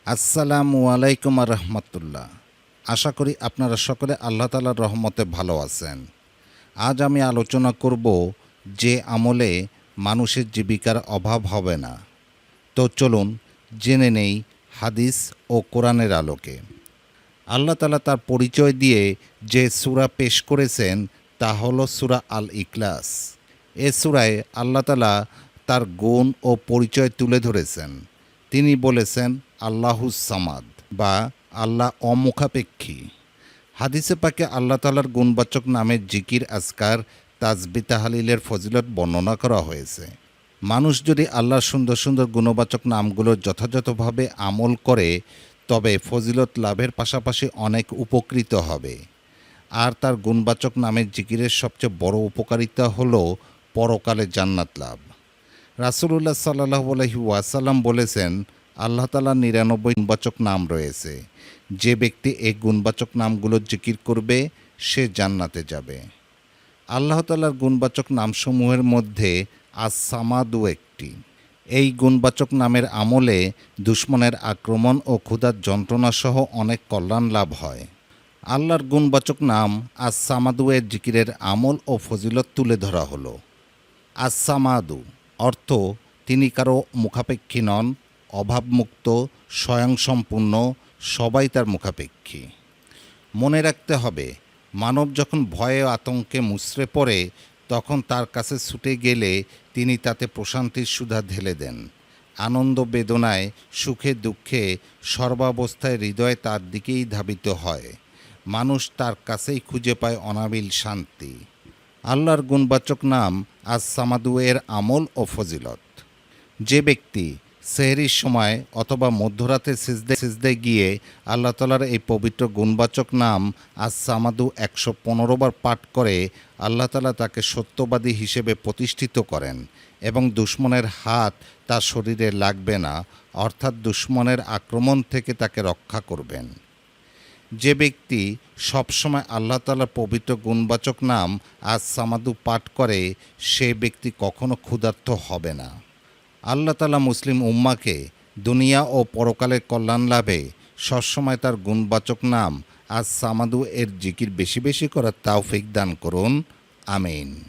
আসসালামু আলাইকুম রহমতুল্লাহ। আশা করি আপনারা সকলে আল্লাহ তাআলার রহমতে ভালো আছেন। আজ আমি আলোচনা করব যে আমলে মানুষের জীবিকার অভাব হবে না। তো চলুন জেনে নেই হাদিস ও কোরআনের আলোকে। আল্লাহ তাআলা তার পরিচয় দিয়ে যে সূরা পেশ করেছেন তা হলো সূরা আল ইখলাস। এ সূরায় আল্লাহ তাআলা তার গুণ ও পরিচয় তুলে ধরেছেন। তিনি বলেছেন আল্লাহুস সামাদ বা আল্লাহ অমুখাপেক্ষী। হাদিসে পাকে আল্লাহ তাআলার গুণবাচক নামের জিকির আজকার তাসবিহ তাহলিলের ফজিলত বর্ণনা করা হয়েছে। মানুষ যদি আল্লাহর সুন্দর সুন্দর গুণবাচক নামগুলো যথাযথভাবে আমল করে তবে ফজিলত লাভের পাশাপাশি অনেক উপকৃত হবে। আর তার গুণবাচক নামের জিকিরের সবচেয়ে বড় উপকারিতা হলো পরকালে জান্নাত লাভ। রাসূলুল্লাহ সাল্লাল্লাহু আলাইহি ওয়াসাল্লাম বলেছেন, আল্লাহ তাআলার ৯৯ গুণবাচক নাম রয়েছে। যে ব্যক্তি এই গুণবাচক নামগুলোর জিকির করবে সে জান্নাতে যাবে। আল্লাহ তাআলার গুণবাচক নামসমূহের মধ্যে আস-সামাদু একটি। এই গুণবাচক নামের আমলে দুশমনের আক্রমণ ও ক্ষুধার যন্ত্রণাসহ অনেক কল্যাণ লাভ হয়। আল্লাহর গুণবাচক নাম আস-সামাদু এর জিকিরের আমল ও ফজিলত তুলে ধরা হলো। আস-সামাদু অর্থ তিনি কারো মুখাপেক্ষী নন, অভাবমুক্ত, স্বয়ংসম্পূর্ণ, সবাই তার মুখাপেক্ষী। মনে রাখতে হবে, মানব যখন ভয়ে আতঙ্কে মুচড়ে পড়ে তখন তার কাছে ছুটে গেলে তিনি তাতে প্রশান্তির সুধা ঢেলে দেন। আনন্দ বেদনায়, সুখে দুঃখে, সর্বাবস্থায় হৃদয় তার দিকেই ধাবিত হয়। মানুষ তার কাছেই খুঁজে পায় অনাবিল শান্তি। আল্লাহর গুণবাচক নাম আস-সামাদু এর আমল ও ফজিলত। যে ব্যক্তি সেহরির সময় অথবা মধ্যরাতে সিজদায় গিয়ে আল্লাহ তাআলার এই পবিত্র গুণবাচক নাম আস-সামাদু ১১৫ বার পাঠ করে, আল্লাহ তাআলা তাকে সত্যবাদী হিসেবে প্রতিষ্ঠিত করেন এবং দুশমনের হাত তার শরীরে লাগবে না, অর্থাৎ দুশমনের আক্রমণ থেকে তাকে রক্ষা করবেন। যে ব্যক্তি সবসময় আল্লাহ তাআলার পবিত্র গুণবাচক নাম আস-সামাদু পাঠ করে সে ব্যক্তি কখনো ক্ষুধার্ত হবে না। আল্লাহ তাআলা মুসলিম উম্মাকে দুনিয়া ও পরকালের কল্যাণ লাভে সবসময় তার গুণবাচক নাম আস-সামাদু এর জিকির বেশি বেশি করার তৌফিক দান করুন। আমিন।